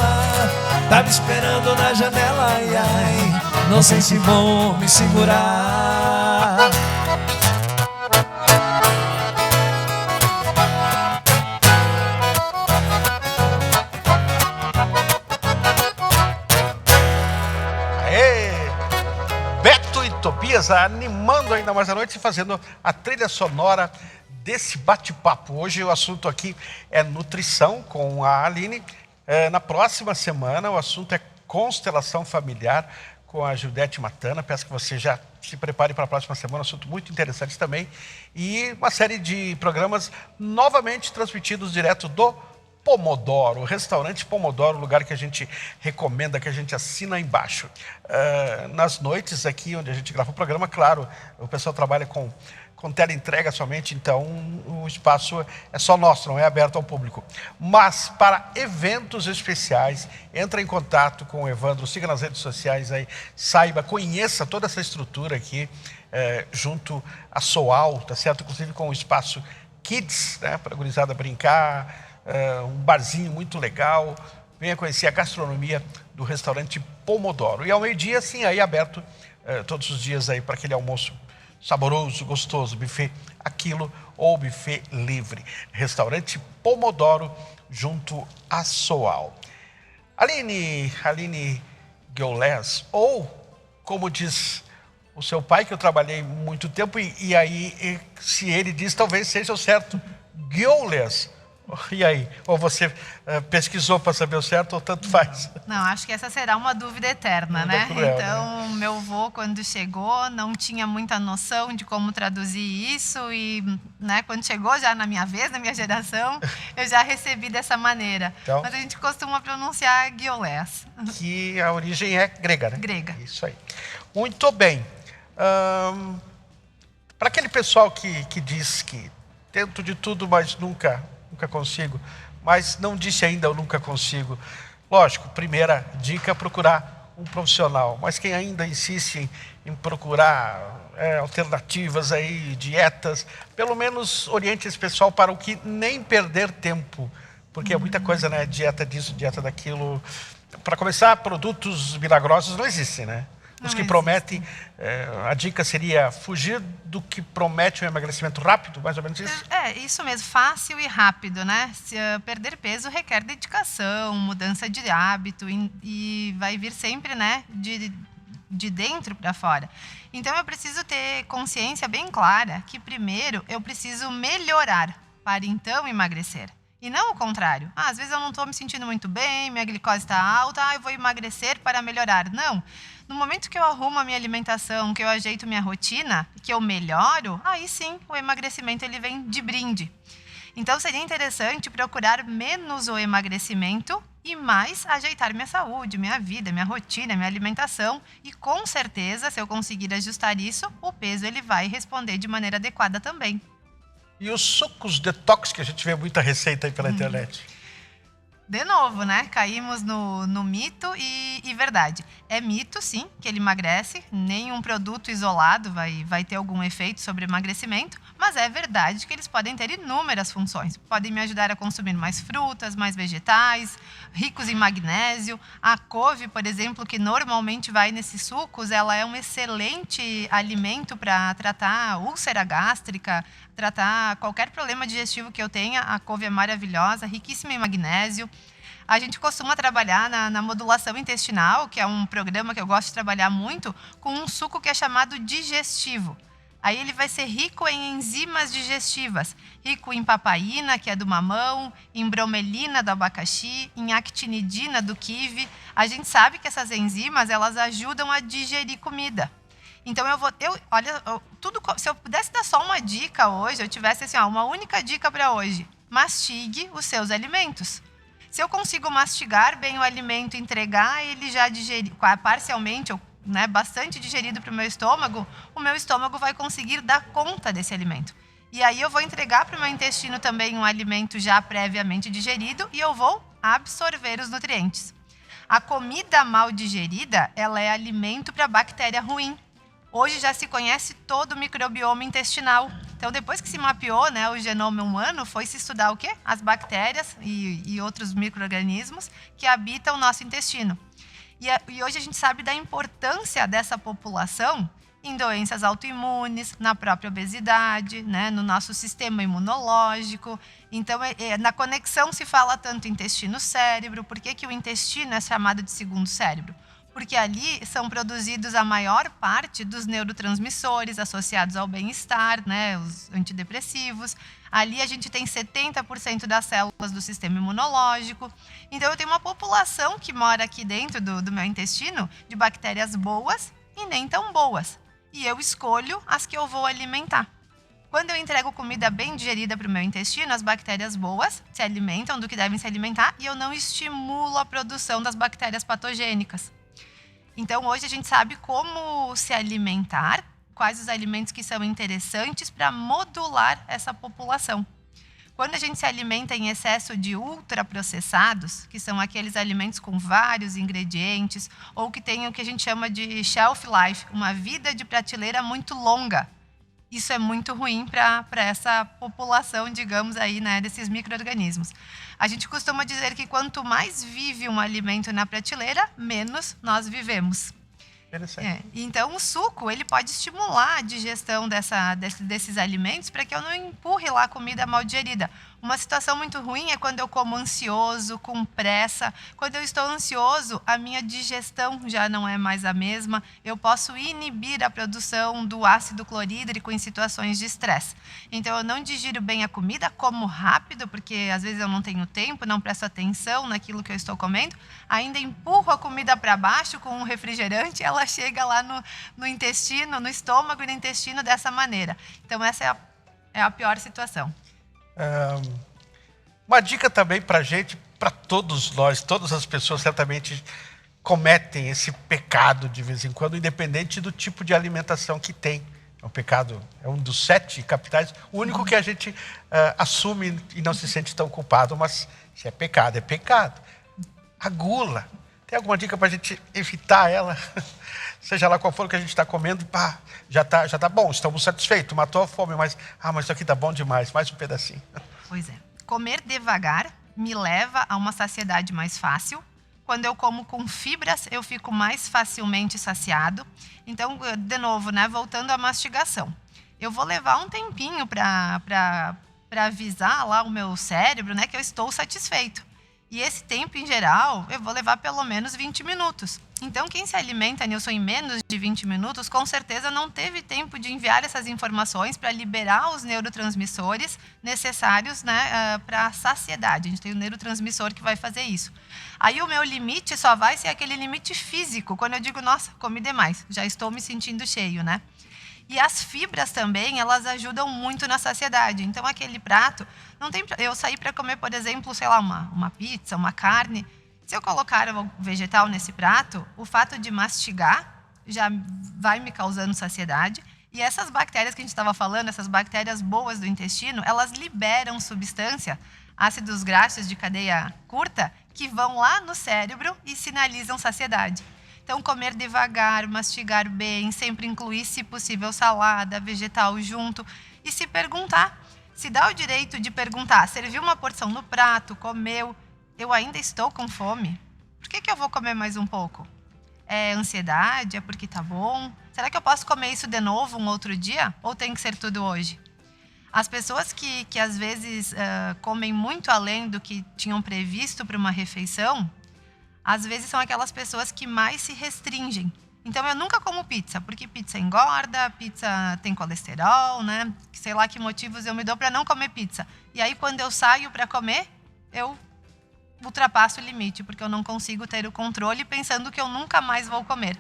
tá me esperando na janela, ai, ai, não sei se vou me segurar. Beto e Tobias animando ainda mais a noite e fazendo a trilha sonora desse bate-papo. Hoje o assunto aqui é nutrição com a Aline. Na próxima semana o assunto é constelação familiar com a Judete Matana. Peço que você já se prepare para a próxima semana, um assunto muito interessante também. E uma série de programas novamente transmitidos direto do Pomodoro, o restaurante Pomodoro, o lugar que a gente recomenda, que a gente assina embaixo. Nas noites aqui, onde a gente grava o programa, claro, o pessoal trabalha com teleentrega somente, então o espaço é só nosso, não é aberto ao público. Mas para eventos especiais, entra em contato com o Evandro, siga nas redes sociais aí, saiba, conheça toda essa estrutura aqui, junto à Soal, tá certo? Inclusive com o espaço Kids, né, para a gurizada brincar, um barzinho muito legal. Venha conhecer a gastronomia do restaurante Pomodoro. E ao meio-dia, sim, aí aberto todos os dias aí para aquele almoço saboroso, gostoso, buffet aquilo ou buffet livre. Restaurante Pomodoro junto à Soal. Aline Guiolés, ou como diz o seu pai, que eu trabalhei muito tempo, e aí se ele diz, talvez seja o certo, Guiolés. E aí? Ou você pesquisou para saber o certo ou tanto faz? Não, acho que essa será uma dúvida eterna, né? Cruel, então, né? Meu avô, quando chegou, não tinha muita noção de como traduzir isso e, né, quando chegou já na minha vez, na minha geração, eu já recebi dessa maneira. Então, mas a gente costuma pronunciar Guiolés. Que a origem é grega, né? Grega. Isso aí. Muito bem. Para aquele pessoal que diz que tento de tudo, mas nunca consigo, mas não disse ainda eu nunca consigo. Lógico, primeira dica é procurar um profissional, mas quem ainda insiste em procurar alternativas aí, dietas, pelo menos oriente esse pessoal para o que nem perder tempo, porque é muita coisa, né? Dieta disso, dieta daquilo. Para começar, produtos milagrosos não existem, né? Os que prometem, a dica seria fugir do que promete um emagrecimento rápido, mais ou menos isso? Isso mesmo, fácil e rápido, né? Perder peso requer dedicação, mudança de hábito e vai vir sempre, né, de dentro para fora. Então, eu preciso ter consciência bem clara que, primeiro, eu preciso melhorar para então emagrecer. E não o contrário. Às vezes eu não estou me sentindo muito bem, minha glicose está alta, eu vou emagrecer para melhorar. Não. No momento que eu arrumo a minha alimentação, que eu ajeito minha rotina, que eu melhoro, aí sim o emagrecimento ele vem de brinde. Então seria interessante procurar menos o emagrecimento e mais ajeitar minha saúde, minha vida, minha rotina, minha alimentação. E com certeza, se eu conseguir ajustar isso, o peso ele vai responder de maneira adequada também. E os sucos detox, que a gente vê muita receita aí pela internet? De novo, né? Caímos no mito e verdade. É mito, sim, que ele emagrece. Nenhum produto isolado vai ter algum efeito sobre emagrecimento. Mas é verdade que eles podem ter inúmeras funções. Podem me ajudar a consumir mais frutas, mais vegetais, ricos em magnésio. A couve, por exemplo, que normalmente vai nesses sucos, ela é um excelente alimento para tratar úlcera gástrica, tratar qualquer problema digestivo que eu tenha. A couve é maravilhosa, riquíssima em magnésio. A gente costuma trabalhar na modulação intestinal, que é um programa que eu gosto de trabalhar muito, com um suco que é chamado digestivo. Aí ele vai ser rico em enzimas digestivas, rico em papaína, que é do mamão, em bromelina do abacaxi, em actinidina do kiwi. A gente sabe que essas enzimas, elas ajudam a digerir comida. Então se eu pudesse dar só uma dica hoje, eu tivesse assim, uma única dica para hoje: mastigue os seus alimentos. Se eu consigo mastigar bem o alimento, entregar ele já parcialmente, né, bastante digerido para o meu estômago vai conseguir dar conta desse alimento. E aí eu vou entregar para o meu intestino também um alimento já previamente digerido e eu vou absorver os nutrientes. A comida mal digerida, ela é alimento para bactéria ruim. Hoje já se conhece todo o microbioma intestinal. Então, depois que se mapeou, né, o genoma humano, foi se estudar o quê? As bactérias e outros micro-organismos que habitam o nosso intestino. E hoje a gente sabe da importância dessa população em doenças autoimunes, na própria obesidade, né, no nosso sistema imunológico. Então, na conexão se fala tanto intestino-cérebro. Por que o intestino é chamado de segundo cérebro? Porque ali são produzidos a maior parte dos neurotransmissores associados ao bem-estar, né, os antidepressivos. Ali a gente tem 70% das células do sistema imunológico. Então, eu tenho uma população que mora aqui dentro do meu intestino de bactérias boas e nem tão boas. E eu escolho as que eu vou alimentar. Quando eu entrego comida bem digerida para o meu intestino, as bactérias boas se alimentam do que devem se alimentar e eu não estimulo a produção das bactérias patogênicas. Então, hoje a gente sabe como se alimentar, quais os alimentos que são interessantes para modular essa população. Quando a gente se alimenta em excesso de ultraprocessados, que são aqueles alimentos com vários ingredientes, ou que têm o que a gente chama de shelf life, uma vida de prateleira muito longa, isso é muito ruim para essa população, digamos aí, né, desses micro-organismos. A gente costuma dizer que quanto mais vive um alimento na prateleira, menos nós vivemos. Então, o suco ele pode estimular a digestão desses alimentos para que eu não empurre lá a comida mal digerida. Uma situação muito ruim é quando eu como ansioso, com pressa. Quando eu estou ansioso, a minha digestão já não é mais a mesma. Eu posso inibir a produção do ácido clorídrico em situações de estresse. Então, eu não digiro bem a comida, como rápido, porque às vezes eu não tenho tempo, não presto atenção naquilo que eu estou comendo. Ainda empurro a comida para baixo com um refrigerante, ela chega lá no intestino, no estômago e no intestino dessa maneira. Então, essa é a pior situação. Uma dica também para a gente, para todos nós, todas as pessoas certamente cometem esse pecado de vez em quando, independente do tipo de alimentação que tem. É um pecado, é um dos 7 capitais, o único que a gente assume e não se sente tão culpado, mas se é pecado, é pecado. A gula. Tem alguma dica para a gente evitar ela? Seja lá qual for o que a gente está comendo, pá, já tá bom, estamos satisfeitos, matou a fome, mas isso aqui tá bom demais, mais um pedacinho. Pois é. Comer devagar me leva a uma saciedade mais fácil. Quando eu como com fibras, eu fico mais facilmente saciado. Então, de novo, né, voltando à mastigação. Eu vou levar um tempinho para avisar lá o meu cérebro, né, que eu estou satisfeito. E esse tempo, em geral, eu vou levar pelo menos 20 minutos. Então, quem se alimenta, Nilson, em menos de 20 minutos, com certeza não teve tempo de enviar essas informações para liberar os neurotransmissores necessários, né, para a saciedade. A gente tem o neurotransmissor que vai fazer isso. Aí o meu limite só vai ser aquele limite físico, quando eu digo, nossa, comi demais, já estou me sentindo cheio, né? E as fibras também, elas ajudam muito na saciedade. Então, aquele prato, não tem, eu sair para comer, por exemplo, sei lá, uma pizza, uma carne. Se eu colocar o vegetal nesse prato, o fato de mastigar já vai me causando saciedade. E essas bactérias que a gente estava falando, essas bactérias boas do intestino, elas liberam substância, ácidos graxos de cadeia curta, que vão lá no cérebro e sinalizam saciedade. Então, comer devagar, mastigar bem, sempre incluir, se possível, salada, vegetal junto. E se perguntar, se dá o direito de perguntar, serviu uma porção no prato, comeu, eu ainda estou com fome? Por que eu vou comer mais um pouco? É ansiedade? É porque tá bom? Será que eu posso comer isso de novo um outro dia? Ou tem que ser tudo hoje? As pessoas que às vezes comem muito além do que tinham previsto para uma refeição, às vezes são aquelas pessoas que mais se restringem. Então, eu nunca como pizza, porque pizza engorda, pizza tem colesterol, né? Sei lá que motivos eu me dou para não comer pizza. E aí, quando eu saio para comer, eu ultrapasso o limite, porque eu não consigo ter o controle pensando que eu nunca mais vou comer.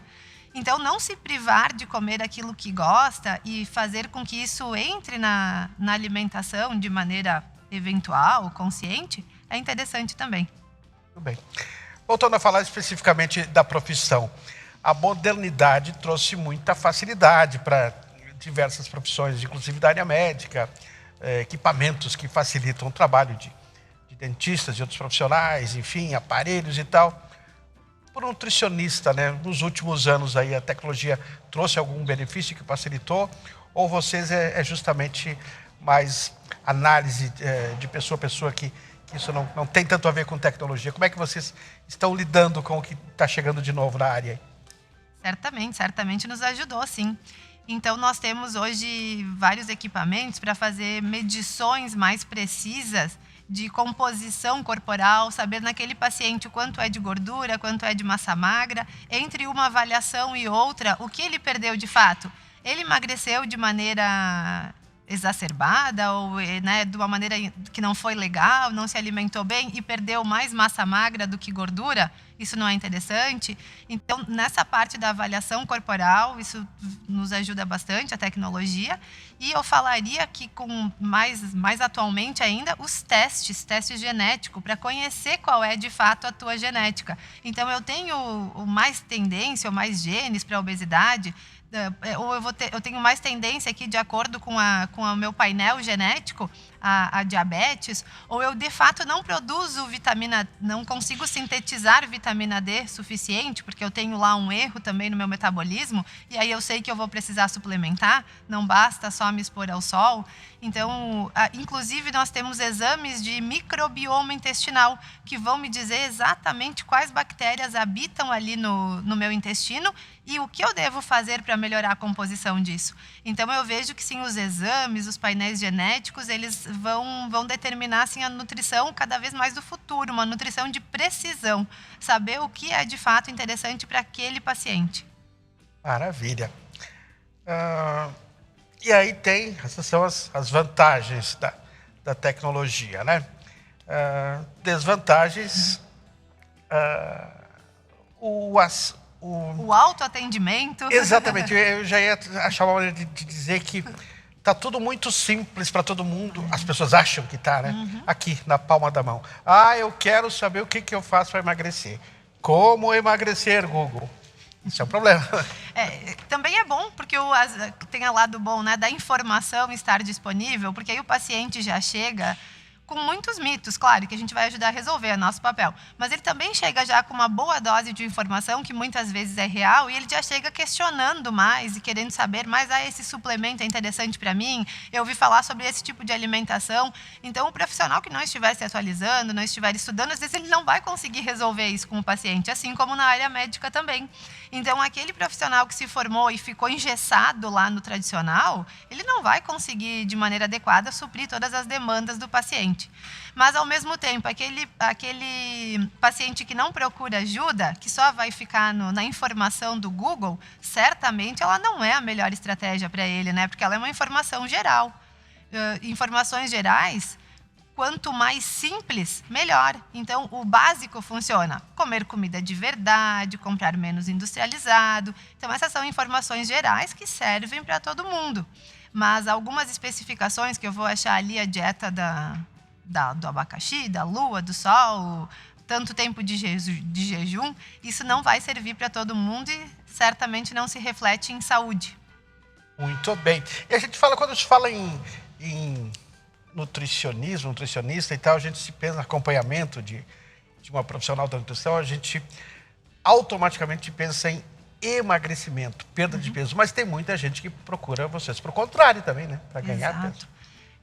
Então, não se privar de comer aquilo que gosta e fazer com que isso entre na alimentação de maneira eventual, consciente, é interessante também. Tudo bem. Voltando a falar especificamente da profissão, a modernidade trouxe muita facilidade para diversas profissões, inclusive da área médica, equipamentos que facilitam o trabalho de dentistas e outros profissionais, enfim, aparelhos e tal. Por um nutricionista, né, nos últimos anos aí a tecnologia trouxe algum benefício que facilitou Ou vocês é justamente mais análise de pessoa a pessoa que isso não tem tanto a ver com tecnologia? Como é que vocês estão lidando com o que está chegando de novo na área aí? Certamente nos ajudou, sim. Então, nós temos hoje vários equipamentos para fazer medições mais precisas de composição corporal, saber naquele paciente o quanto é de gordura, quanto é de massa magra, entre uma avaliação e outra, o que ele perdeu de fato. Ele emagreceu de maneira exacerbada ou de uma maneira que não foi legal, não se alimentou bem e perdeu mais massa magra do que gordura, isso não é interessante. Então, nessa parte da avaliação corporal, isso nos ajuda bastante, a tecnologia. E eu falaria que com mais atualmente ainda, os testes para conhecer qual é de fato a tua genética. Então, eu tenho mais tendência ou mais genes para a obesidade, ou eu tenho mais tendência aqui de acordo com o meu painel genético a diabetes, ou eu de fato não produzo não consigo sintetizar vitamina D suficiente, porque eu tenho lá um erro também no meu metabolismo, e aí eu sei que eu vou precisar suplementar, não basta só me expor ao sol. Então, inclusive nós temos exames de microbioma intestinal, que vão me dizer exatamente quais bactérias habitam ali no meu intestino e o que eu devo fazer para melhorar a composição disso. Então, eu vejo que sim, os exames, os painéis genéticos, eles vão determinar assim, a nutrição cada vez mais do futuro, uma nutrição de precisão, saber o que é de fato interessante para aquele paciente. Maravilha. E aí essas são as vantagens da tecnologia, né? Desvantagens, o autoatendimento. Exatamente, eu já ia achar uma maneira de dizer que tá tudo muito simples para todo mundo. As pessoas acham que tá, né? Aqui, na palma da mão. Eu quero saber o que eu faço para emagrecer. Como emagrecer, Google? Isso é um problema. Também é bom, porque tem o lado bom, né, da informação estar disponível, porque aí o paciente já chega com muitos mitos, claro, que a gente vai ajudar a resolver, é nosso papel. Mas ele também chega já com uma boa dose de informação, que muitas vezes é real, e ele já chega questionando mais e querendo saber mais, esse suplemento é interessante para mim, eu ouvi falar sobre esse tipo de alimentação. Então, o profissional que não estiver se atualizando, não estiver estudando, às vezes ele não vai conseguir resolver isso com o paciente, assim como na área médica também. Então, aquele profissional que se formou e ficou engessado lá no tradicional, ele não vai conseguir, de maneira adequada, suprir todas as demandas do paciente. Mas, ao mesmo tempo, aquele paciente que não procura ajuda, que só vai ficar na informação do Google, certamente ela não é a melhor estratégia para ele, né? Porque ela é uma informação geral. Informações gerais, quanto mais simples, melhor. Então, o básico funciona. Comer comida de verdade, comprar menos industrializado. Então, essas são informações gerais que servem para todo mundo. Mas algumas especificações que eu vou achar ali, a dieta do abacaxi, da lua, do sol, tanto tempo de jejum, isso não vai servir para todo mundo e certamente não se reflete em saúde. Muito bem. E a gente fala, quando a gente fala em nutricionista e tal, a gente se pensa no acompanhamento de uma profissional da nutrição, a gente automaticamente pensa em emagrecimento, perda de peso. Mas tem muita gente que procura vocês pro contrário também, né? Para ganhar peso.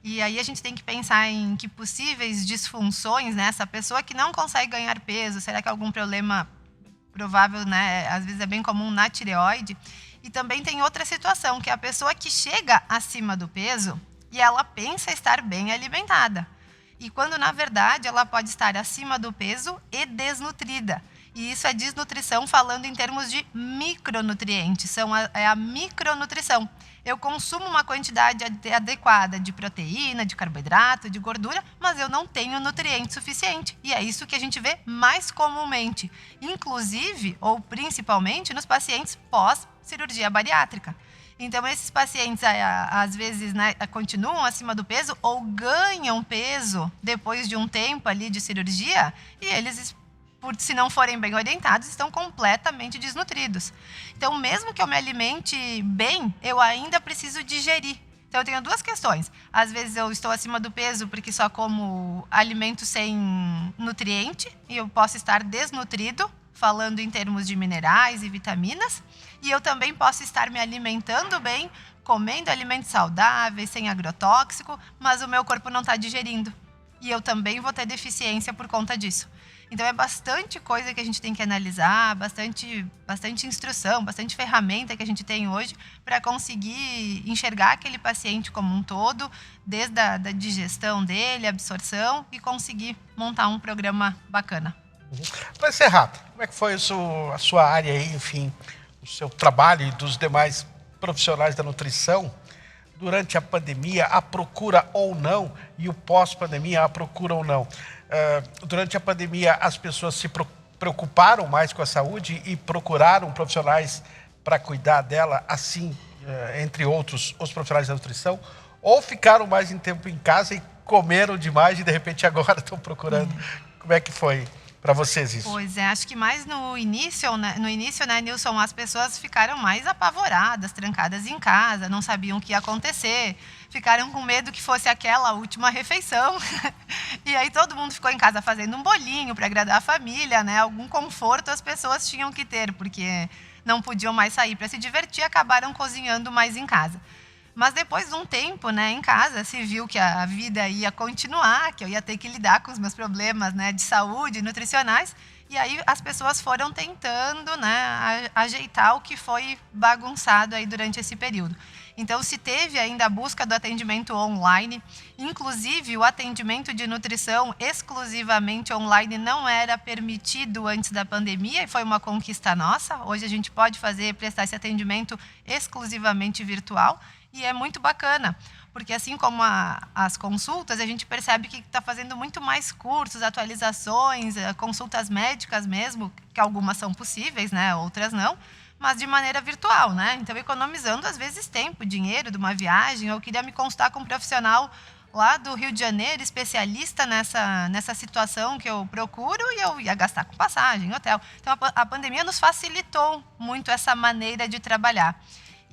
E aí a gente tem que pensar em que possíveis disfunções, né? Essa pessoa que não consegue ganhar peso, será que é algum problema provável, né? Às vezes é bem comum na tireoide. E também tem outra situação, que é a pessoa que chega acima do peso e ela pensa estar bem alimentada. E quando, na verdade, ela pode estar acima do peso e desnutrida. E isso é desnutrição falando em termos de micronutrientes, é a micronutrição. Eu consumo uma quantidade adequada de proteína, de carboidrato, de gordura, mas eu não tenho nutriente suficiente. E é isso que a gente vê mais comumente, inclusive ou principalmente nos pacientes pós-cirurgia bariátrica. Então, esses pacientes, às vezes, né, continuam acima do peso ou ganham peso depois de um tempo ali de cirurgia e eles, se não forem bem orientados, estão completamente desnutridos. Então, mesmo que eu me alimente bem, eu ainda preciso digerir. Então, eu tenho duas questões. Às vezes, eu estou acima do peso porque só como alimento sem nutriente e eu posso estar desnutrido, falando em termos de minerais e vitaminas. E eu também posso estar me alimentando bem comendo alimentos saudáveis, sem agrotóxico, mas o meu corpo não está digerindo. E eu também vou ter deficiência por conta disso. Então, é bastante coisa que a gente tem que analisar, bastante instrução, bastante ferramenta que a gente tem hoje para conseguir enxergar aquele paciente como um todo, desde a da digestão dele, absorção, e conseguir montar um programa bacana. Para encerrar, como é que foi a sua área aí, enfim, o seu trabalho e dos demais profissionais da nutrição durante a pandemia, a procura ou não, e o pós-pandemia, a procura ou não? Durante a pandemia, as pessoas se preocuparam mais com a saúde e procuraram profissionais para cuidar dela, assim, entre outros, os profissionais da nutrição, ou ficaram mais tempo em casa e comeram demais e, de repente, agora estão procurando? Como é que foi para vocês isso? Pois é, acho que mais no início, né, Nilson, as pessoas ficaram mais apavoradas, trancadas em casa, não sabiam o que ia acontecer, ficaram com medo que fosse aquela última refeição. E aí todo mundo ficou em casa fazendo um bolinho para agradar a família, né? Algum conforto as pessoas tinham que ter, porque não podiam mais sair para se divertir, acabaram cozinhando mais em casa. Mas depois de um tempo, né, em casa, se viu que a vida ia continuar, que eu ia ter que lidar com os meus problemas, né, de saúde, nutricionais, e aí as pessoas foram tentando, né, ajeitar o que foi bagunçado aí durante esse período. Então, se teve ainda a busca do atendimento online, inclusive o atendimento de nutrição exclusivamente online não era permitido antes da pandemia, e foi uma conquista nossa. Hoje a gente pode prestar esse atendimento exclusivamente virtual, e é muito bacana, porque assim como as consultas, a gente percebe que está fazendo muito mais cursos, atualizações, consultas médicas mesmo, que algumas são possíveis, né, outras não, mas de maneira virtual, né? Então, economizando, às vezes, tempo, dinheiro de uma viagem. Eu queria me consultar com um profissional lá do Rio de Janeiro, especialista nessa situação que eu procuro, e eu ia gastar com passagem, hotel. Então, a pandemia nos facilitou muito essa maneira de trabalhar.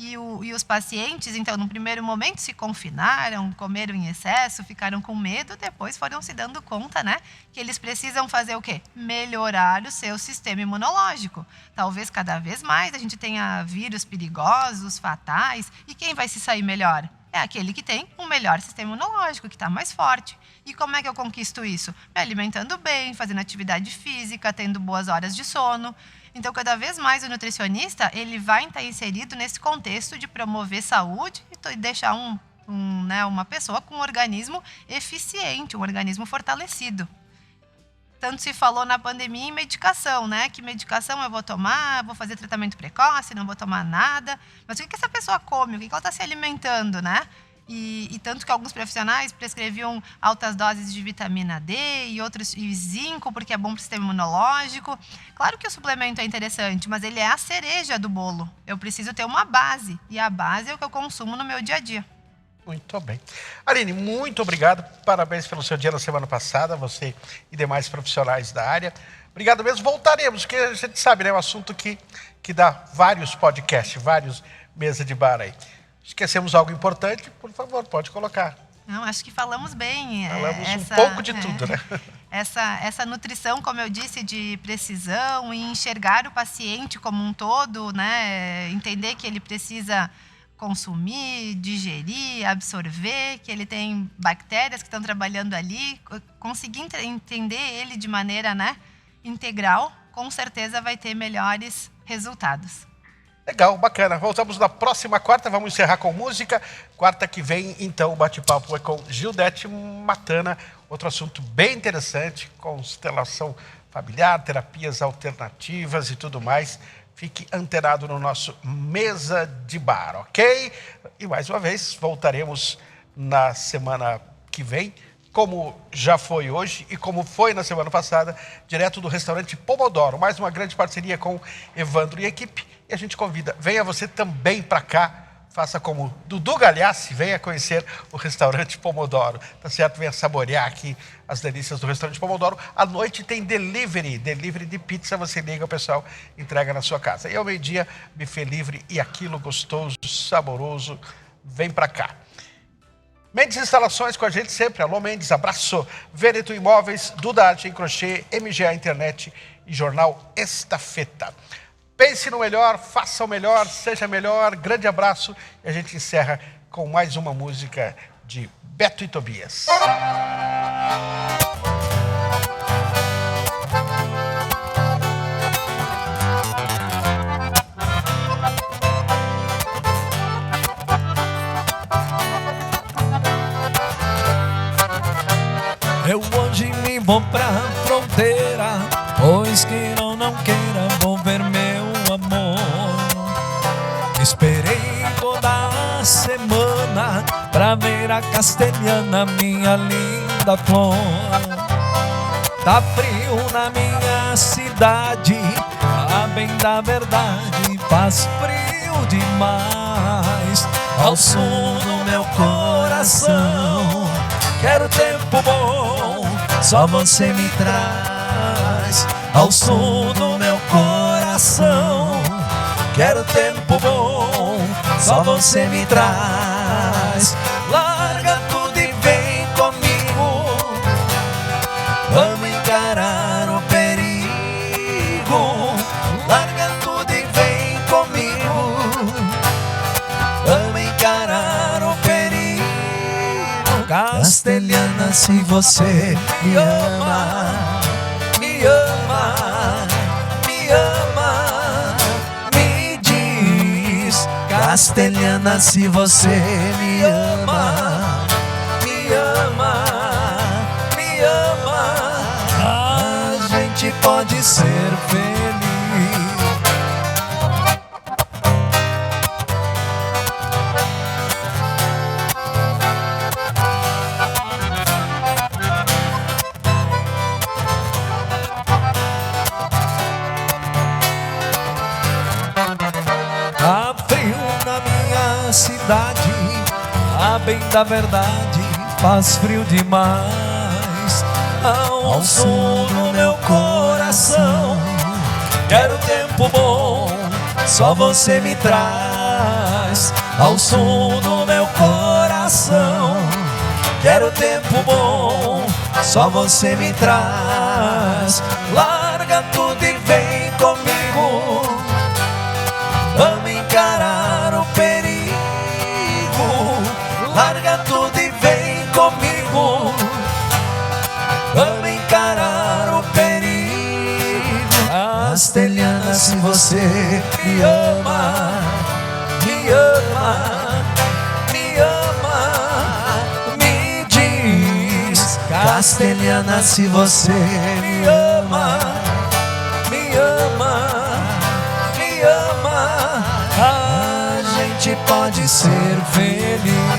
E os pacientes, então, no primeiro momento, se confinaram, comeram em excesso, ficaram com medo, depois foram se dando conta, né, que eles precisam fazer o quê? Melhorar o seu sistema imunológico. Talvez cada vez mais a gente tenha vírus perigosos, fatais, e quem vai se sair melhor? É aquele que tem um melhor sistema imunológico, que está mais forte. E como é que eu conquisto isso? Me alimentando bem, fazendo atividade física, tendo boas horas de sono. Então, cada vez mais o nutricionista ele vai estar inserido nesse contexto de promover saúde e deixar uma pessoa com um organismo eficiente, um organismo fortalecido. Tanto se falou na pandemia em medicação, né? Que medicação eu vou tomar, vou fazer tratamento precoce, não vou tomar nada. Mas o que essa pessoa come? O que ela está se alimentando, né? E tanto que alguns profissionais prescreviam altas doses de vitamina D e zinco, porque é bom para o sistema imunológico. Claro que o suplemento é interessante, mas ele é a cereja do bolo. Eu preciso ter uma base, e a base é o que eu consumo no meu dia a dia. Muito bem. Aline, muito obrigado. Parabéns pelo seu dia na semana passada, você e demais profissionais da área. Obrigado mesmo. Voltaremos, porque a gente sabe, né? É um assunto que dá vários podcasts, vários mesas de bar aí. Esquecemos algo importante, por favor, pode colocar. Não, acho que falamos bem. Falamos um pouco de tudo, né? Essa nutrição, como eu disse, de precisão e enxergar o paciente como um todo, né? Entender que ele precisa consumir, digerir, absorver, que ele tem bactérias que estão trabalhando ali, conseguir entender ele de maneira, né, integral, com certeza vai ter melhores resultados. Legal, bacana. Voltamos na próxima quarta, vamos encerrar com música. Quarta que vem, então, o bate-papo é com Gildete Matana. Outro assunto bem interessante, constelação familiar, terapias alternativas e tudo mais. Fique antenado no nosso Mesa de Bar, ok? E mais uma vez, voltaremos na semana que vem, como já foi hoje e como foi na semana passada, direto do restaurante Pomodoro. Mais uma grande parceria com Evandro e equipe. E a gente convida, venha você também para cá, faça como Dudu Galhaçi, venha conhecer o restaurante Pomodoro, tá certo? Venha saborear aqui as delícias do restaurante Pomodoro. À noite tem delivery de pizza, você liga, o pessoal entrega na sua casa. E ao meio-dia, buffet livre e aquilo gostoso, saboroso, vem para cá. Mendes Instalações com a gente sempre. Alô, Mendes, abraço. Veneto Imóveis, Duda Arte em Crochê, MGA Internet e Jornal Estafeta. pense no melhor, faça o melhor, seja melhor. Grande abraço. E a gente encerra com mais uma música de Beto e Tobias. Eu hoje me vou pra fronteira, pois queira ou não queira, vou ver meu amor. Esperei toda a semana pra ver a castelhana, minha linda flor. Tá frio na minha cidade, a bem da verdade, faz frio demais. Ao som do meu coração, quero tempo bom, só você me traz. Ao som do meu coração, quero tempo bom, só você me traz. Larga tudo e vem comigo, vamos encarar o perigo. Larga tudo e vem comigo, vamos encarar o perigo. Castelhana, se você me ama, me ama, me ama, me diz. Castelhana, se você me ama, me ama, me ama, a gente pode ser feliz. Tá frio na minha cidade, a bem da verdade, faz frio demais. Ao som do meu coração, quero tempo bom, só você me traz. Ao som do meu coração, quero tempo bom, só você me traz. Larga tudo e vem comigo, vamos encarar o perigo. Larga tudo e vem comigo, vamos encarar o perigo. Castelhana, se você me ama, me ama, me ama, me diz. Castelhana, se você me ama, me ama, me ama, a gente pode ser feliz.